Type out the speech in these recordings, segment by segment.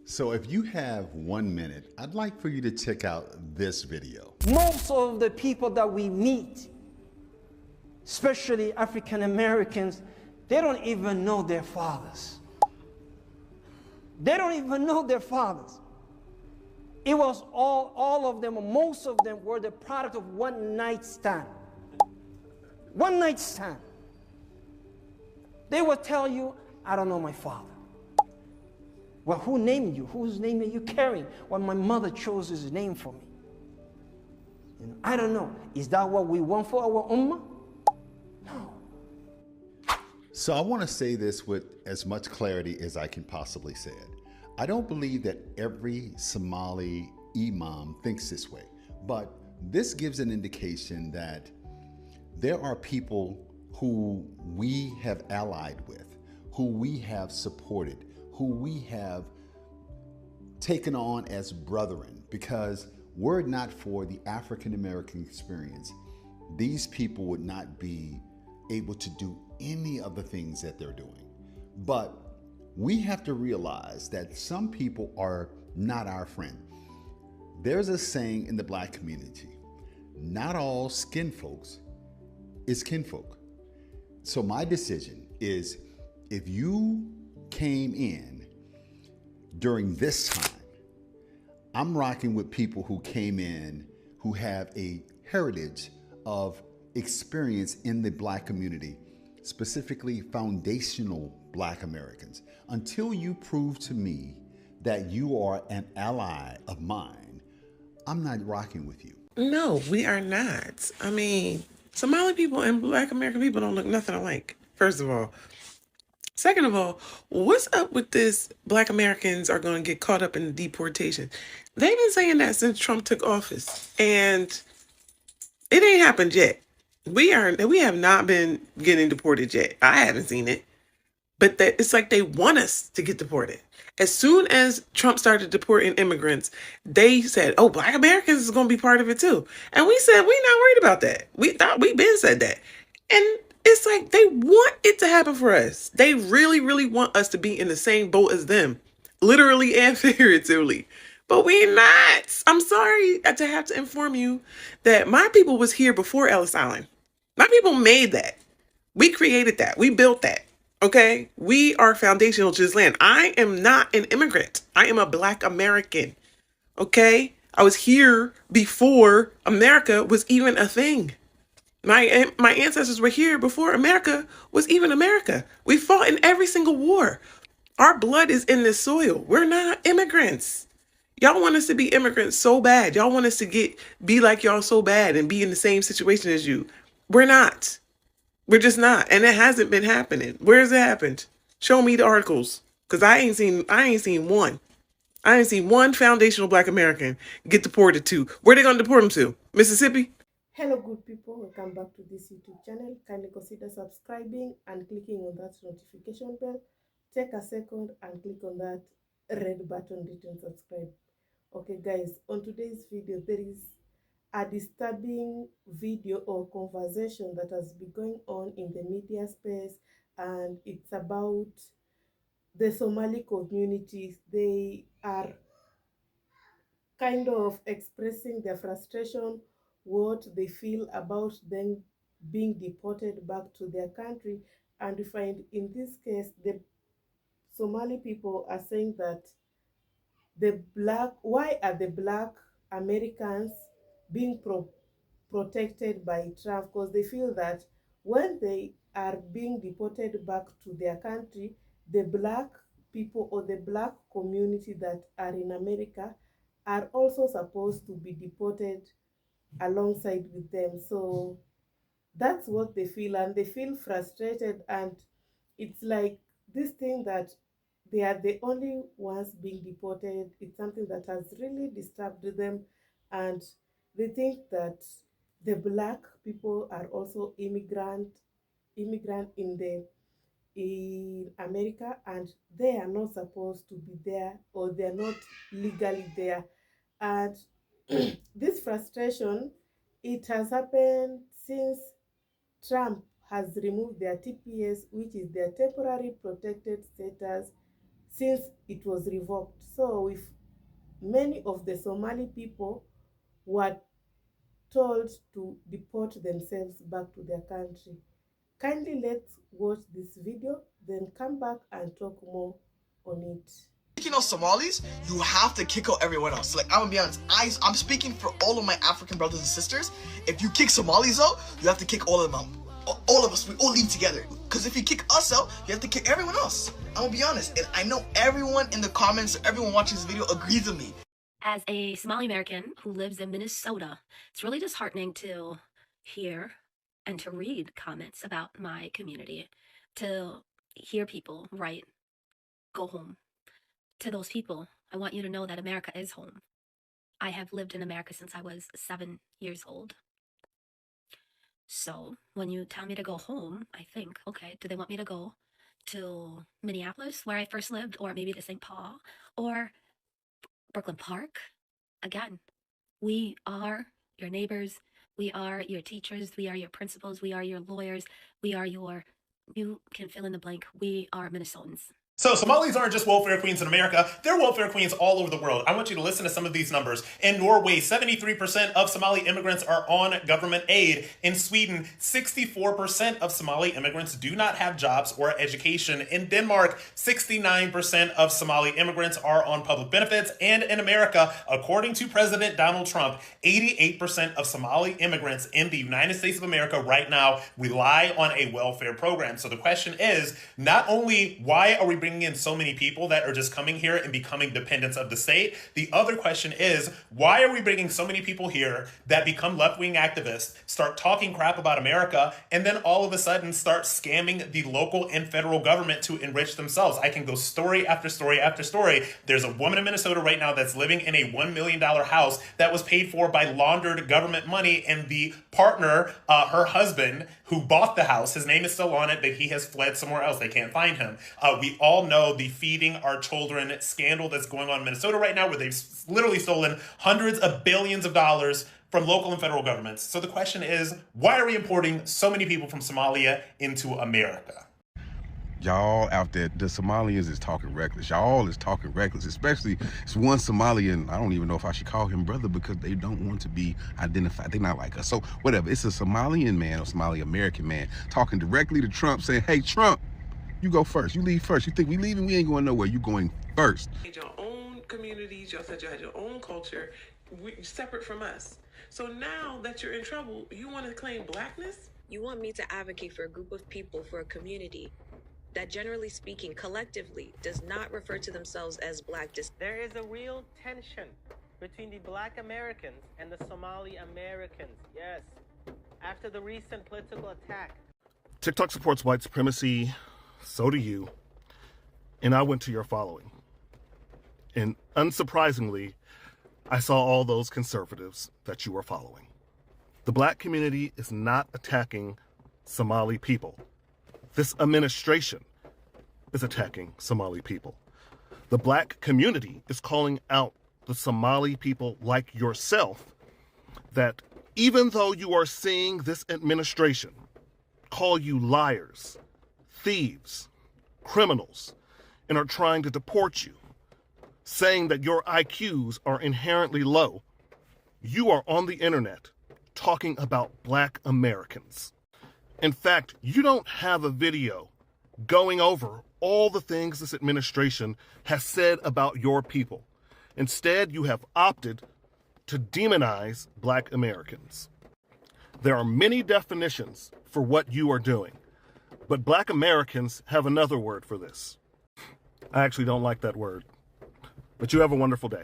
So if you have 1 minute, I'd like for you to check out this video. Most of the people that we meet, especially African Americans, they don't even know their fathers. They don't even know their fathers. It was all of them, most of them were the product of one night stand. One night stand. They will tell you, I don't know my father. Well, who named you? Whose name are you carrying? Well, my mother chose his name for me. I don't know. Is that what we want for our ummah? No. So I want to say this with as much clarity as I can possibly say it. I don't believe that every Somali imam thinks this way, but this gives an indication that there are people who we have allied with, who we have supported, who we have taken on as brethren, because were it not for the African American experience, these people would not be able to do any of the things that they're doing. But we have to realize that some people are not our friend. There's a saying in the Black community, not all skin folks is kinfolk. So my decision is, if you came in during this time, I'm rocking with people who came in who have a heritage of experience in the Black community, specifically foundational Black Americans. Until you prove to me that you are an ally of mine, I'm not rocking with you. No, we are not. I mean, Somali people and Black American people don't look nothing alike, first of all. Second of all, what's up with this Black Americans are going to get caught up in the deportation? They've been saying that since Trump took office, and it ain't happened yet. We have not been getting deported yet. I haven't seen it. But it's like they want us to get deported. As soon as Trump started deporting immigrants, they said, oh, Black Americans is going to be part of it too. And we said, we're not worried about that. We've been said that. And it's like they want it to happen for us. They really, really want us to be in the same boat as them, literally and figuratively. But we're not. I'm sorry to have to inform you that my people was here before Ellis Island. My people made that. We created that. We built that. Okay? We are foundational to this land. I am not an immigrant. I am a Black American. Okay? I was here before America was even a thing. My ancestors were here before America was even America. We fought in every single war. Our blood is in this soil. We're not immigrants. Y'all want us to be immigrants so bad. Y'all want us to be like y'all so bad and be in the same situation as you. We're not. We're just not. And it hasn't been happening. Where has it happened? Show me the articles. Because I ain't seen one. I ain't seen one foundational Black American get deported to. Where they gonna deport them to? Mississippi? Hello good people, welcome back to this YouTube channel. Kindly consider subscribing and clicking on that notification bell. Take a second and click on that red button written subscribe. Okay guys, on today's video there is a disturbing video or conversation that has been going on in the media space, and it's about the Somali communities. They are kind of expressing their frustration, what they feel about them being deported back to their country. And we find in this case the Somali people are saying that why are the Black Americans being protected by Trump? Because they feel that when they are being deported back to their country, the Black people or the Black community that are in America are also supposed to be deported alongside with them. So that's what they feel, and they feel frustrated, and it's like this thing that they are the only ones being deported. It's something that has really disturbed them, and they think that the Black people are also immigrant in America, and they are not supposed to be there, or they're not legally there. And this frustration, it has happened since Trump has removed their TPS, which is their temporary protected status, since it was revoked. So if many of the Somali people were told to deport themselves back to their country. Kindly let's watch this video, then come back and talk more on it. Kicking out Somalis, you have to kick out everyone else. Like, I'm gonna be honest, I'm speaking for all of my African brothers and sisters. If you kick Somalis out, you have to kick all of them out. All of us, we all leave together. Because if you kick us out, you have to kick everyone else. I'm gonna be honest, and I know everyone in the comments or everyone watching this video agrees with me. As a Somali American who lives in Minnesota, it's really disheartening to hear and to read comments about my community, to hear people write, "Go home." To those people, I want you to know that America is home. I have lived in America since I was 7 years old. So when you tell me to go home, I think, okay, do they want me to go to Minneapolis, where I first lived, or maybe to St. Paul, or Brooklyn Park? Again, we are your neighbors, we are your teachers, we are your principals, we are your lawyers, we are your, you can fill in the blank, we are Minnesotans. So Somalis aren't just welfare queens in America, they're welfare queens all over the world. I want you to listen to some of these numbers. In Norway, 73% of Somali immigrants are on government aid. In Sweden, 64% of Somali immigrants do not have jobs or education. In Denmark, 69% of Somali immigrants are on public benefits. And in America, according to President Donald Trump, 88% of Somali immigrants in the United States of America right now rely on a welfare program. So the question is, not only why are we bringing in so many people that are just coming here and becoming dependents of the state? The other question is, why are we bringing so many people here that become left-wing activists, start talking crap about America, and then all of a sudden start scamming the local and federal government to enrich themselves? I can go story after story after story. There's a woman in Minnesota right now that's living in a $1 million house that was paid for by laundered government money, and the partner, her husband, who bought the house, his name is still on it, but he has fled somewhere else. They can't find him. We all know the feeding our children scandal that's going on in Minnesota right now, where they've literally stolen hundreds of billions of dollars from local and federal governments. So the question is, why are we importing so many people from Somalia into America? Y'all out there, the Somalians is talking reckless. Y'all is talking reckless, especially it's one Somalian. I don't even know if I should call him brother because they don't want to be identified. They're not like us. So whatever, it's a Somalian man or Somali American man talking directly to Trump saying, hey, Trump, you go first. You leave first. You think we leaving? We ain't going nowhere. You going first. Your own communities, y'all said you had your own culture, separate from us. So now that you're in trouble, you want to claim blackness? You want me to advocate for a group of people, for a community that, generally speaking, collectively does not refer to themselves as black. There is a real tension between the Black Americans and the Somali Americans. Yes, after the recent political attack. TikTok supports white supremacy, so do you, and I went to your following. And unsurprisingly, I saw all those conservatives that you were following. The black community is not attacking Somali people. This administration is attacking Somali people. The black community is calling out the Somali people like yourself that even though you are seeing this administration call you liars, thieves, criminals, and are trying to deport you, saying that your IQs are inherently low, you are on the internet talking about black Americans. In fact, you don't have a video going over all the things this administration has said about your people. Instead, you have opted to demonize black Americans. There are many definitions for what you are doing, but black Americans have another word for this. I actually don't like that word, but you have a wonderful day.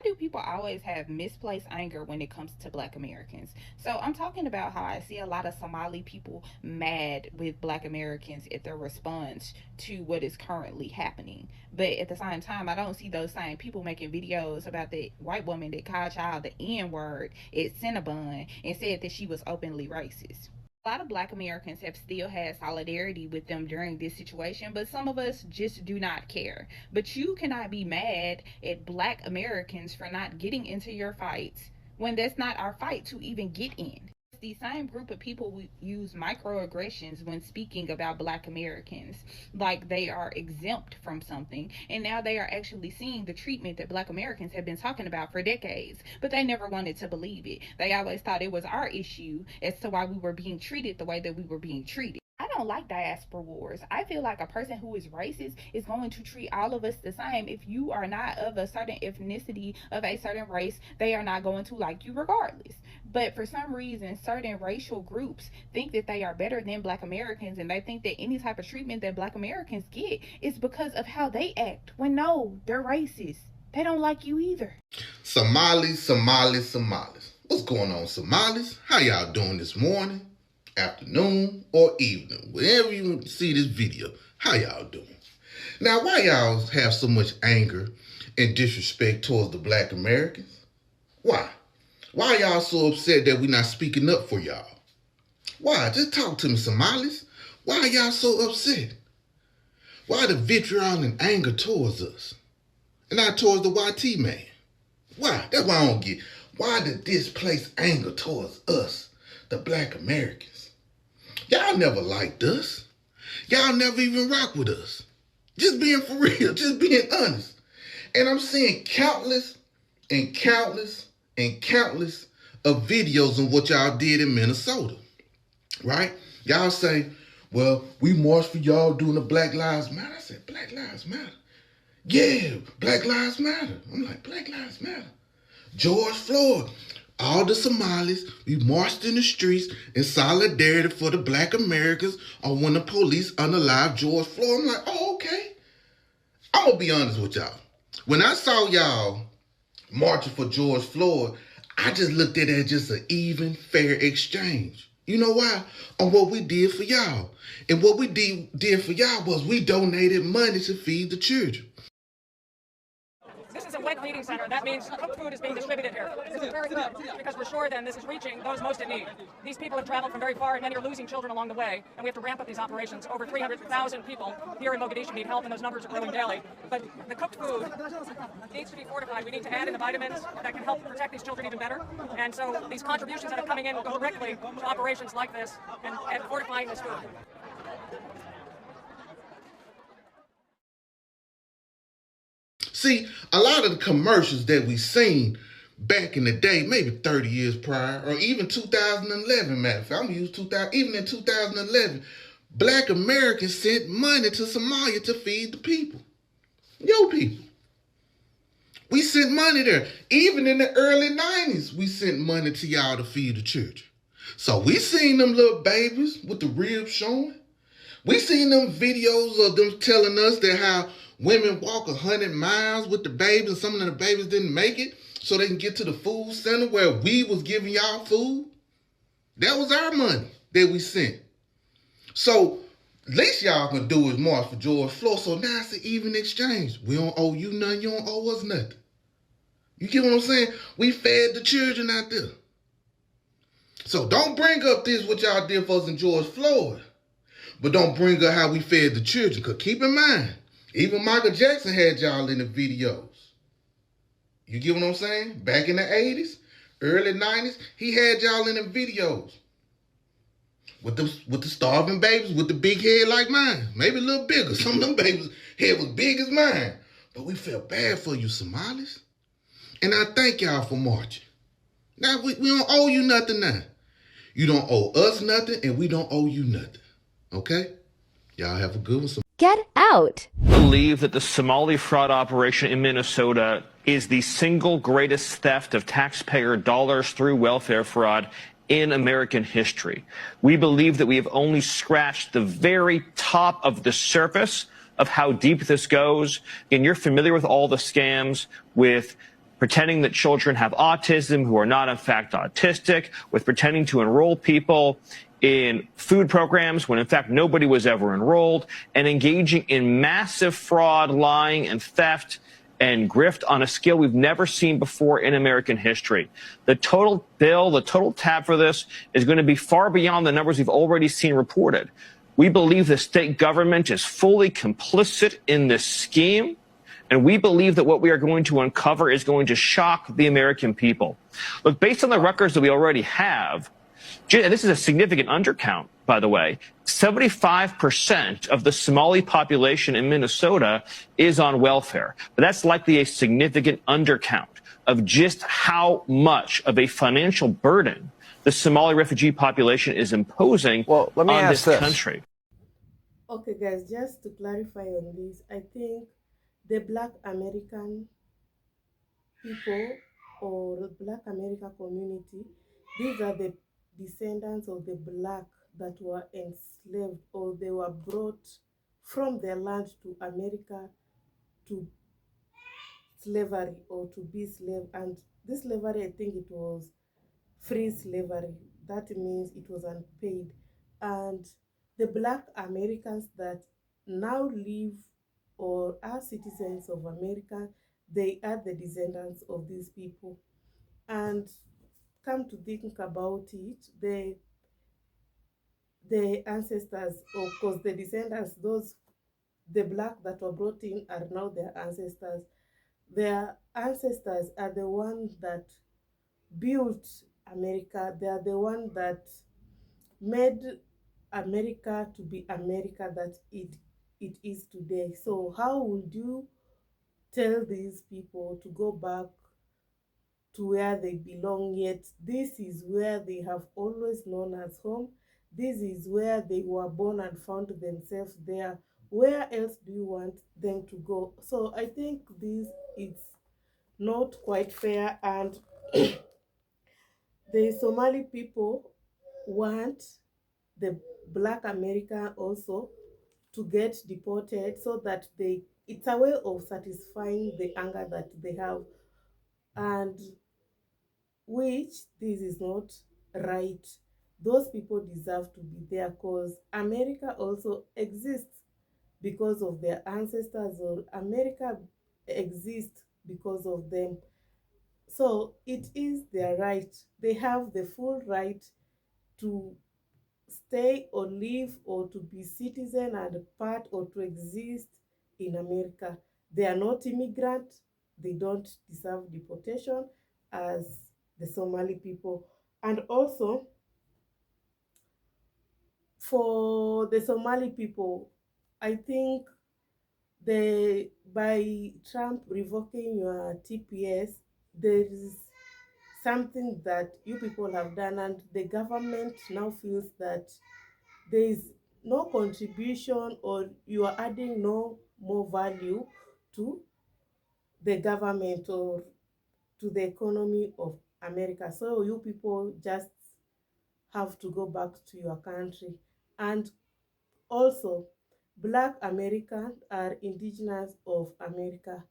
Do people always have misplaced anger when it comes to black Americans? So I'm talking about how I see a lot of Somali people mad with black Americans at their response to what is currently happening. But at the same time, I don't see those same people making videos about the white woman that called y'all the N-word at Cinnabon and said that she was openly racist. A lot of black Americans have still had solidarity with them during this situation, but some of us just do not care. But you cannot be mad at black Americans for not getting into your fights when that's not our fight to even get in. The same group of people who use microaggressions when speaking about Black Americans, like they are exempt from something, and now they are actually seeing the treatment that Black Americans have been talking about for decades, but they never wanted to believe it. They always thought it was our issue as to why we were being treated the way that we were being treated. I don't like diaspora wars. I feel like a person who is racist is going to treat all of us the same. If you are not of a certain ethnicity, of a certain race, they are not going to like you regardless. But for some reason, certain racial groups think that they are better than Black Americans, and they think that any type of treatment that Black Americans get is because of how they act. When no, they're racist. They don't like you either. Somalis. What's going on, Somalis? How y'all doing this morning, afternoon, or evening? Wherever you see this video, how y'all doing? Now, why y'all have so much anger and disrespect towards the Black Americans? Why? Why y'all so upset that we're not speaking up for y'all? Why? Just talk to me, Somalis. Why are y'all so upset? Why the vitriol and anger towards us? And not towards the YT man? Why? That's why I don't get. Why the displaced anger towards us, the Black Americans? Y'all never liked us. Y'all never even rock with us. Just being for real, just being honest. And I'm seeing countless and countless and countless of videos on what y'all did in Minnesota, right? Y'all say, well, we marched for y'all doing the Black Lives Matter. I said, Black Lives Matter? Yeah, Black Lives Matter. I'm like, Black Lives Matter. George Floyd, all the Somalis, we marched in the streets in solidarity for the Black Americans on when the police unalived George Floyd. I'm like, oh, okay. I'm going to be honest with y'all. When I saw y'all marching for George Floyd, I just looked at it as just an even, fair exchange. You know why? On what we did for y'all. And what we did for y'all was we donated money to feed the children. This is a wet feeding center. That means cooked food is being distributed here. This is very good because we're sure then this is reaching those most in need. These people have traveled from very far and many are losing children along the way, and we have to ramp up these operations. Over 300,000 people here in Mogadishu need help, and those numbers are growing daily. But the cooked food needs to be fortified. We need to add in the vitamins that can help protect these children even better. And so these contributions that are coming in will go directly to operations like this and fortifying this food. See, a lot of the commercials that we seen back in the day, maybe 30 years prior, or even 2011, matter of fact, I'm going to use 2000, even in 2011, Black Americans sent money to Somalia to feed the people. Your people. We sent money there. Even in the early 90s, we sent money to y'all to feed the church. So we seen them little babies with the ribs showing. We seen them videos of them telling us that how women walk 100 miles with the babies, and some of the babies didn't make it so they can get to the food center where we was giving y'all food. That was our money that we sent. So least y'all can do is march for George Floyd. So now it's an even exchange. We don't owe you nothing. You don't owe us nothing. You get what I'm saying? We fed the children out there. So don't bring up this what y'all did for us in George Floyd. But don't bring up how we fed the children. Because keep in mind, even Michael Jackson had y'all in the videos. You get what I'm saying? Back in the 80s, early 90s, he had y'all in the videos. With the starving babies with the big head like mine. Maybe a little bigger. Some of them babies' head was big as mine. But we felt bad for you, Somalis. And I thank y'all for marching. Now, we don't owe you nothing now. You don't owe us nothing, and we don't owe you nothing. Okay? Y'all have a good one. Get out. I believe that the Somali fraud operation in Minnesota is the single greatest theft of taxpayer dollars through welfare fraud in American history. We believe that we have only scratched the very top of the surface of how deep this goes. And you're familiar with all the scams with pretending that children have autism who are not in fact autistic, with pretending to enroll people in food programs when in fact nobody was ever enrolled, and engaging in massive fraud, lying, and theft and grift on a scale we've never seen before in American history. The total bill, the total tab for this is going to be far beyond the numbers we've already seen reported. We believe the state government is fully complicit in this scheme, and we believe that what we are going to uncover is going to shock the American people. Look, based on the records that we already have, This is a significant undercount, by the way. 75% of the Somali population in Minnesota is on welfare. But that's likely a significant undercount of just how much of a financial burden the Somali refugee population is imposing on this country. Okay, guys, just to clarify on this, I think the Black American people or Black America community, these are the descendants of the Black that were enslaved or they were brought from their land to America to slavery or to be slave. And this slavery, I think it was free slavery. That means it was unpaid. And the Black Americans that now live or are citizens of America, they are the descendants of these people. And come to think about it, the ancestors, of course, the descendants, the Black that were brought in are now their ancestors. Their ancestors are the ones that built America. They are the ones that made America to be America that it is today. So how would you tell these people to go back to where they belong, yet this is where they have always known as home? This is where they were born and found themselves there. Where else do you want them to go? So I think this is not quite fair, and the Somali people want the Black American also to get deported so that it's a way of satisfying the anger that they have, and which this is not right. Those people deserve to be there because America also exists because of their ancestors, or America exists because of them. So it is their right. They have the full right to stay or live or to be citizen and part or to exist in America. They are not immigrants. They don't deserve deportation as the Somali people. And also, for the Somali people, I think by Trump revoking your TPS, there is something that you people have done, and the government now feels that there is no contribution or you are adding no more value to the government or to the economy of America. So you people just have to go back to your country. And also, Black Americans are indigenous of America.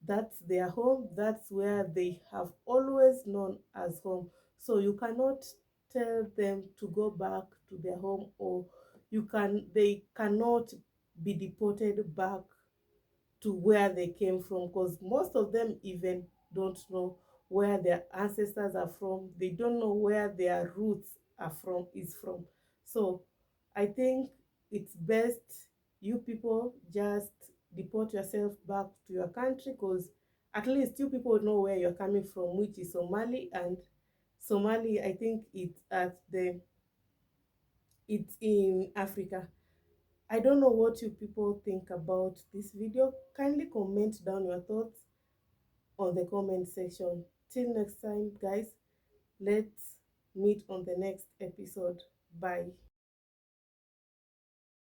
That's their home. That's where they have always known as home. So you cannot tell them to go back to their home, or they cannot be deported back to where they came from, because most of them even don't know where their ancestors are from. They don't know where their roots are from is from. So I think it's best you people just deport yourself back to your country, because at least you people know where you're coming from, which is Somali. And Somali, I think it's in Africa. I don't know what you people think about this video. Kindly comment down your thoughts on the comment section. Till next time, guys, let's meet on the next episode. Bye.